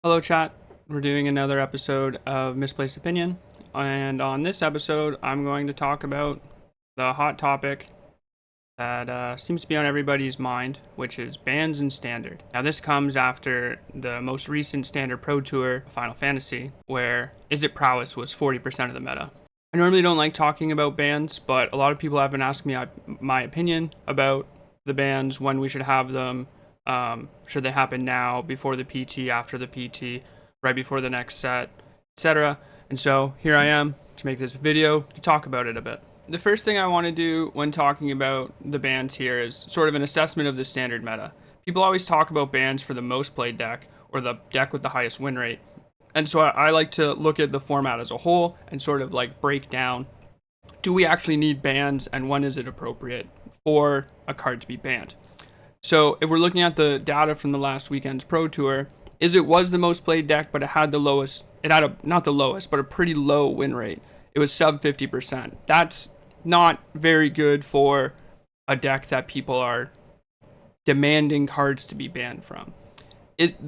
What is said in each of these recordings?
Hello, chat. We're doing another episode of Misplaced Opinion, and on this episode, I'm going to talk about the hot topic that seems to be on everybody's mind, which is bans in Standard. Now, this comes after the most recent Standard Pro Tour, Final Fantasy, where Is It Prowess was 40% of the meta. I normally don't like talking about bans, but a lot of people have been asking me my opinion about the bans, when we should have them. Should they happen now, before the PT, after the PT, right before the next set, etc. And so here I am to make this video to talk about it a bit. The first thing I want to do when talking about the bans here is sort of an assessment of the standard meta. People always talk about bans for the most played deck, or the deck with the highest win rate. And so I like to look at the format as a whole and sort of like break down, do we actually need bans, and when is it appropriate for a card to be banned? So if we're looking at the data from the last weekend's Pro Tour, it was the most played deck, but it had not the lowest, but a pretty low win rate. It was sub 50%. That's not very good for a deck that people are demanding cards to be banned from.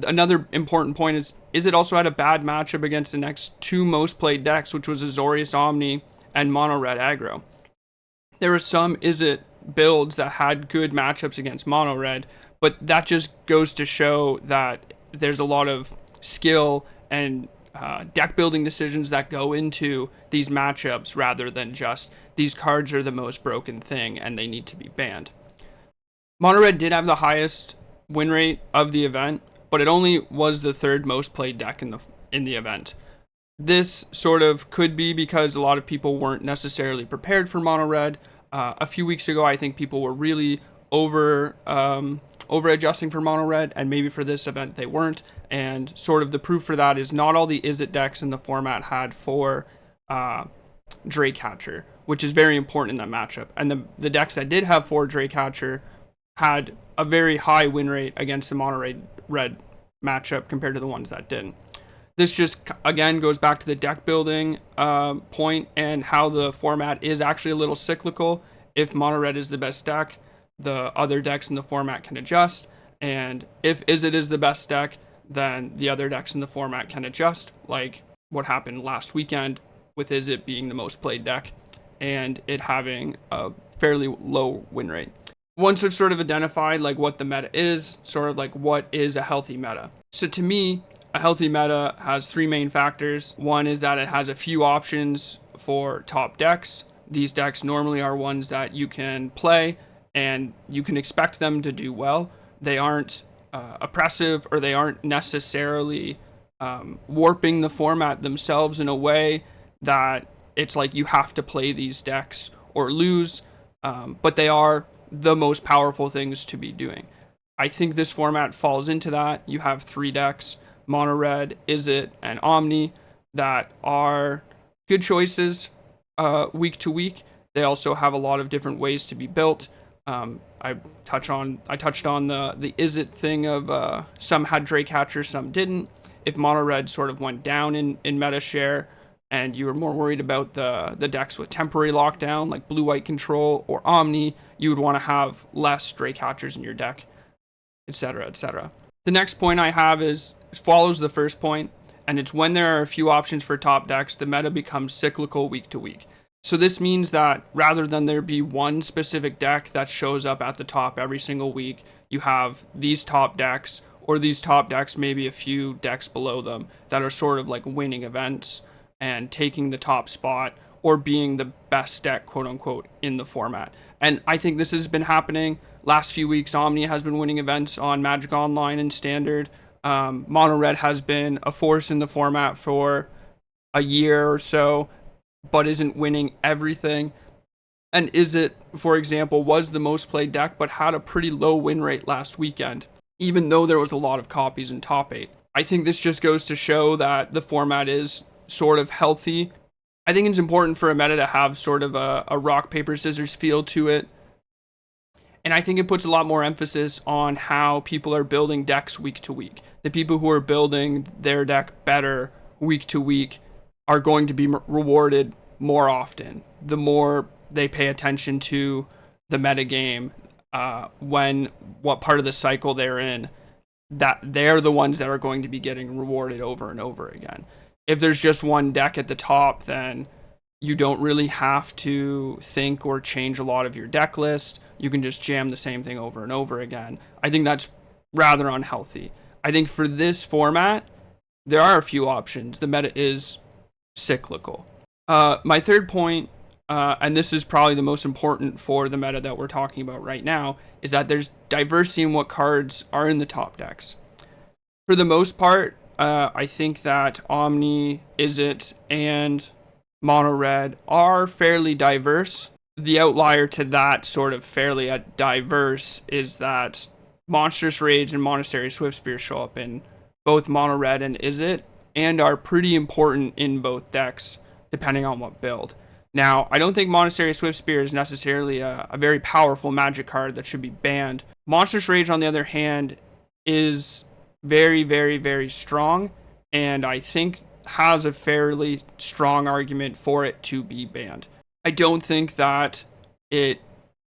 Another important point is it also had a bad matchup against the next two most played decks, which was Azorius Omni and Mono Red Aggro. There were some builds that had good matchups against Mono Red, but that just goes to show that there's a lot of skill and deck building decisions that go into these matchups, rather than just these cards are the most broken thing and they need to be banned. Mono Red did have the highest win rate of the event, but it only was the third most played deck in the event. This sort of could be because a lot of people weren't necessarily prepared for Mono Red. A few weeks ago, I think people were really over adjusting for Mono Red, and maybe for this event they weren't. And sort of the proof for that is not all the Izzet decks in the format had 4 Draycatcher, which is very important in that matchup. And the decks that did have 4 Draycatcher had a very high win rate against the Mono Red matchup compared to the ones that didn't. This just, again, goes back to the deck building point, and how the format is actually a little cyclical. If Mono Red is the best deck, the other decks in the format can adjust. And if Izzet is the best deck, then the other decks in the format can adjust, like what happened last weekend with Izzet being the most played deck and it having a fairly low win rate. Once I've sort of identified like what the meta is, sort of like what is a healthy meta. So to me, a healthy meta has 3 main factors. One is that it has a few options for top decks. These decks normally are ones that you can play and you can expect them to do well. They aren't oppressive, or they aren't necessarily warping the format themselves in a way that it's like you have to play these decks or lose, but they are the most powerful things to be doing. I think this format falls into that. You have 3 decks, Mono Red, Izzet, and Omni, that are good choices week to week. They also have a lot of different ways to be built. I touched on the Izzet thing of some had Draycatcher, some didn't. If Mono Red sort of went down in meta share, and you were more worried about the decks with temporary lockdown, like Blue-White Control or Omni, you would want to have less Draycatchers in your deck, etc., etc. The next point I have follows the first point, and it's when there are a few options for top decks, the meta becomes cyclical week to week. So this means that rather than there be one specific deck that shows up at the top every single week, you have these top decks, or these top decks, maybe a few decks below them, that are sort of like winning events and taking the top spot, or being the best deck, quote unquote, in the format. And I think this has been happening. Last few weeks, Omni has been winning events on Magic Online and Standard. Mono Red has been a force in the format for a year or so, but isn't winning everything. And Izzet, for example, was the most played deck, but had a pretty low win rate last weekend, even though there was a lot of copies in top 8. I think this just goes to show that the format is sort of healthy. I think it's important for a meta to have sort of a rock, paper, scissors feel to it. And I think it puts a lot more emphasis on how people are building decks week to week. The people who are building their deck better week to week are going to be rewarded more often. The more they pay attention to the metagame, what part of the cycle they're in, that they're the ones that are going to be getting rewarded over and over again. If there's just one deck at the top, then you don't really have to think or change a lot of your deck list. You can just jam the same thing over and over again. I think that's rather unhealthy. I think for this format, there are a few options. The meta is cyclical. My third point, and this is probably the most important for the meta that we're talking about right now, is that there's diversity in what cards are in the top decks. For the most part, I think that Omni, Izzet, and Mono Red are fairly diverse. The outlier to that sort of fairly diverse is that Monstrous Rage and Monastery Swiftspear show up in both Mono Red and Izzet, and are pretty important in both decks, depending on what build. Now, I don't think Monastery Swiftspear is necessarily a very powerful magic card that should be banned. Monstrous Rage, on the other hand, is very, very, very strong, and I think has a fairly strong argument for it to be banned. I don't think that it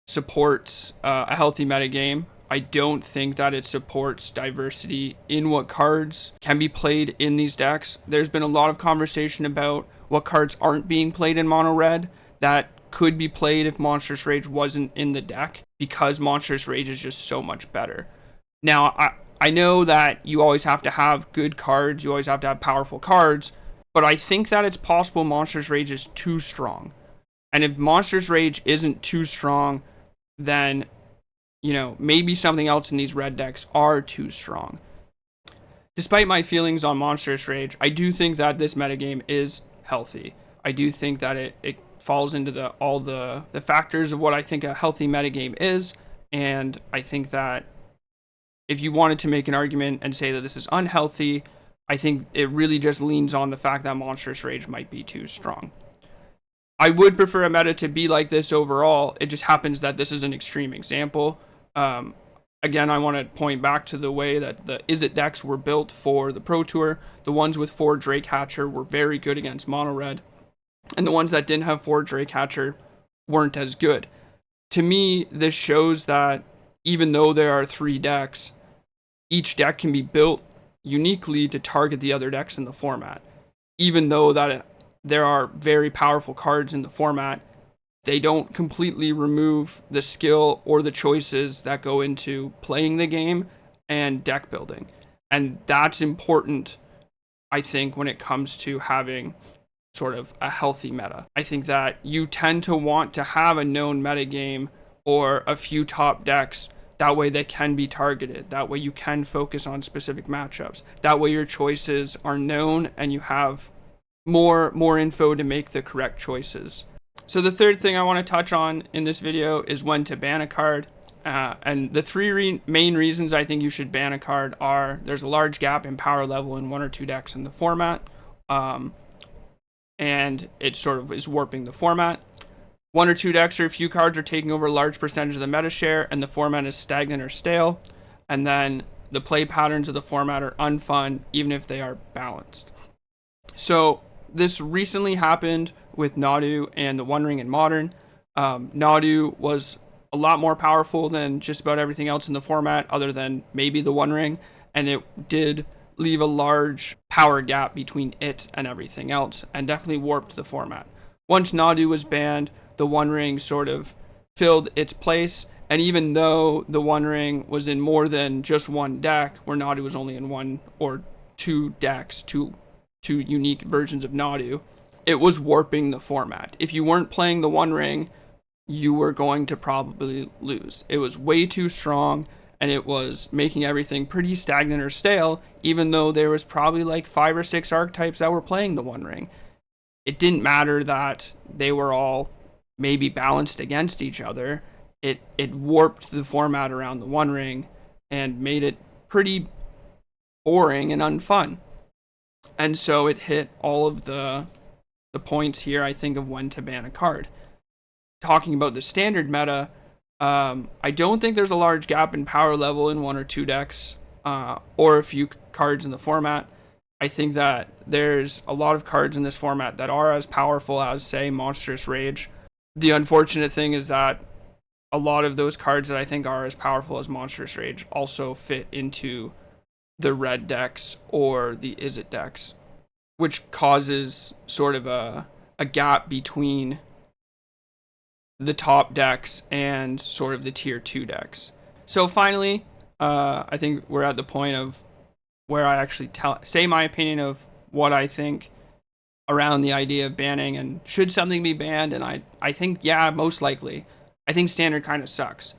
supports a healthy metagame. I don't think that it supports diversity in what cards can be played in these decks. There's been a lot of conversation about what cards aren't being played in Mono Red that could be played if Monstrous Rage wasn't in the deck, because Monstrous Rage is just so much better. Now, I know that you always have to have good cards, you always have to have powerful cards, but I think that it's possible Monstrous Rage is too strong. And if Monstrous Rage isn't too strong, then, you know, maybe something else in these red decks are too strong. Despite my feelings on Monstrous Rage, I do think that this metagame is healthy. I do think that it falls into all the factors of what I think a healthy metagame is, and I think that if you wanted to make an argument and say that this is unhealthy, I think it really just leans on the fact that Monstrous Rage might be too strong. I would prefer a meta to be like this overall. It just happens that this is an extreme example. Again, I want to point back to the way that the Izzet decks were built for the Pro Tour. The ones with 4 Drake Hatcher were very good against Mono Red, and the ones that didn't have 4 Drake Hatcher weren't as good. To me, this shows that even though there are 3 decks, each deck can be built uniquely to target the other decks in the format. Even though that there are very powerful cards in the format, they don't completely remove the skill or the choices that go into playing the game and deck building. And that's important, I think, when it comes to having sort of a healthy meta. I think that you tend to want to have a known meta game or a few top decks. That way they can be targeted. That way you can focus on specific matchups. That way your choices are known and you have more info to make the correct choices. So the third thing I want to touch on in this video is when to ban a card. And the 3 main reasons I think you should ban a card are: there's a large gap in power level in 1 or 2 decks in the format, and it sort of is warping the format. 1 or 2 decks or a few cards are taking over a large percentage of the meta share, and the format is stagnant or stale. And then the play patterns of the format are unfun, even if they are balanced. So this recently happened with Nadu and the One Ring in Modern. Nadu was a lot more powerful than just about everything else in the format, other than maybe the One Ring, and it did leave a large power gap between it and everything else, and definitely warped the format. Once Nadu was banned, the One Ring sort of filled its place, and even though the One Ring was in more than just one deck, where Nadu was only in 1 or 2 decks, two unique versions of Nadu, it was warping the format. If you weren't playing the One Ring, you were going to probably lose. It was way too strong, and it was making everything pretty stagnant or stale, even though there was probably like 5 or 6 archetypes that were playing the One Ring. It didn't matter that they were all maybe balanced against each other. It warped the format around the One Ring and made it pretty boring and unfun. And so it hit all of the points here, I think, of when to ban a card. Talking about the standard meta, I don't think there's a large gap in power level in 1 or 2 decks, or a few cards in the format. I think that there's a lot of cards in this format that are as powerful as, say, Monstrous Rage. The unfortunate thing is that a lot of those cards that I think are as powerful as Monstrous Rage also fit into the red decks or the is it decks, which causes sort of a gap between the top decks and sort of the tier 2 decks. So finally, I think we're at the point of where I actually say my opinion of what I think around the idea of banning and should something be banned. And I think, yeah, most likely. I think standard kind of sucks.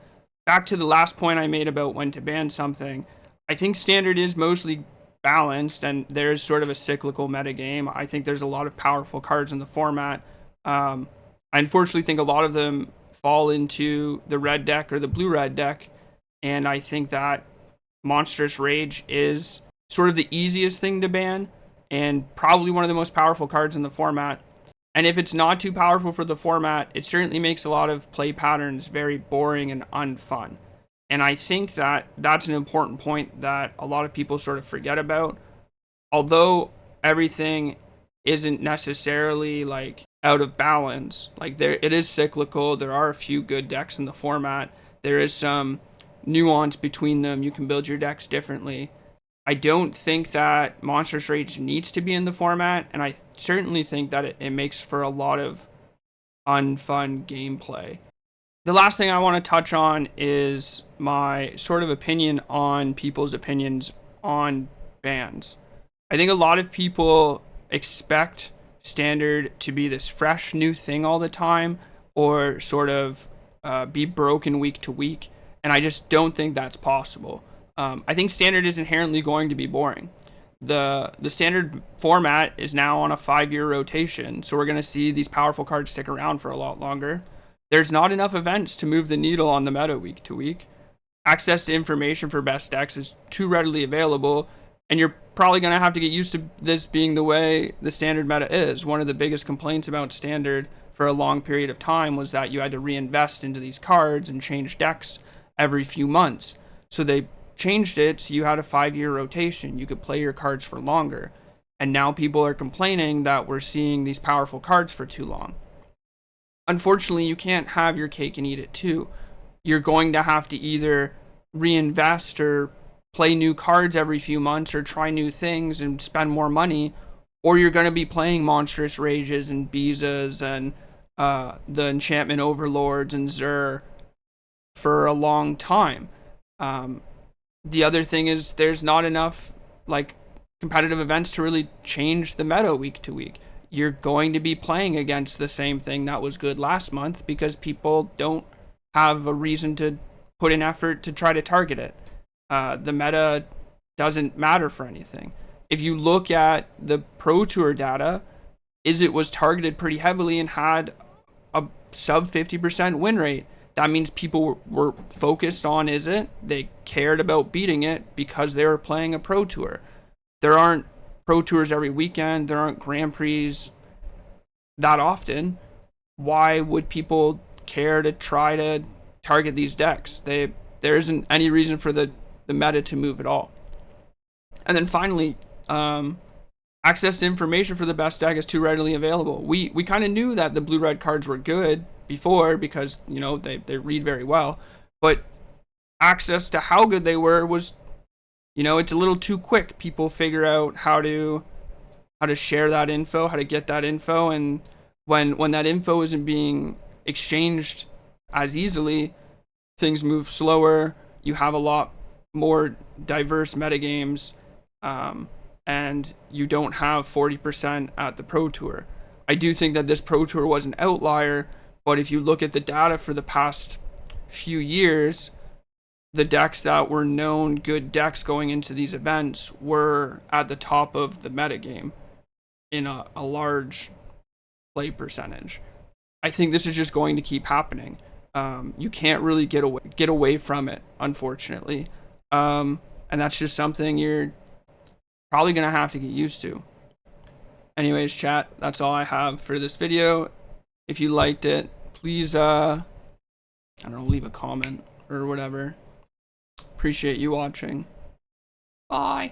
Back to the last point I made about when to ban something, I think standard is mostly balanced and there's sort of a cyclical meta game. I think there's a lot of powerful cards in the format. I unfortunately think a lot of them fall into the red deck or the blue-red deck, and I think that Monstrous Rage is sort of the easiest thing to ban and probably one of the most powerful cards in the format. And if it's not too powerful for the format, it certainly makes a lot of play patterns very boring and unfun. And I think that that's an important point that a lot of people sort of forget about. Although everything isn't necessarily like out of balance, like it is cyclical. There are a few good decks in the format. There is some nuance between them. You can build your decks differently. I don't think that Monstrous Rage needs to be in the format, and I certainly think that it makes for a lot of unfun gameplay. The last thing I want to touch on is my sort of opinion on people's opinions on bans. I think a lot of people expect standard to be this fresh new thing all the time, or sort of be broken week to week, and I just don't think that's possible. I think standard is inherently going to be boring. The standard format is now on a 5-year rotation, so we're going to see these powerful cards stick around for a lot longer. There's not enough events to move the needle on the meta week to week. Access to information for best decks is too readily available, and you're probably going to have to get used to this being the way the standard meta is. One of the biggest complaints about standard for a long period of time was that you had to reinvest into these cards and change decks every few months. So they changed it so you had a 5-year rotation. You could play your cards for longer. And now people are complaining that we're seeing these powerful cards for too long. Unfortunately, you can't have your cake and eat it too. You're going to have to either reinvest or play new cards every few months or try new things and spend more money, or you're going to be playing Monstrous Rages and Bizas and the Enchantment Overlords and Zur for a long time. The other thing is there's not enough like competitive events to really change the meta week to week. You're going to be playing against the same thing that was good last month because people don't have a reason to put in effort to try to target it. The meta doesn't matter for anything. If you look at the Pro Tour data, it was targeted pretty heavily and had a sub 50% win rate. That means people were focused on it. They cared about beating it because they were playing a Pro Tour. There aren't Pro Tours every weekend. There aren't Grand Prix that often. Why would people care to try to target these decks? There isn't any reason for the meta to move at all. And then finally, access to information for the best deck is too readily available. We kind of knew that the blue-red cards were good before because, you know, they read very well. But access to how good they were was, you know, it's a little too quick. People figure out how to share that info, how to get that info, and when that info isn't being exchanged as easily, things move slower. You have a lot more diverse metagames, and you don't have 40% at the Pro Tour. I do think that this Pro Tour was an outlier, but if you look at the data for the past few years, the decks that were known good decks going into these events were at the top of the metagame in a large play percentage. I think this is just going to keep happening. You can't really get away from it, unfortunately. And that's just something you're probably going to have to get used to. Anyways, chat, that's all I have for this video. If you liked it, please, I don't know, leave a comment or whatever. Appreciate you watching. Bye.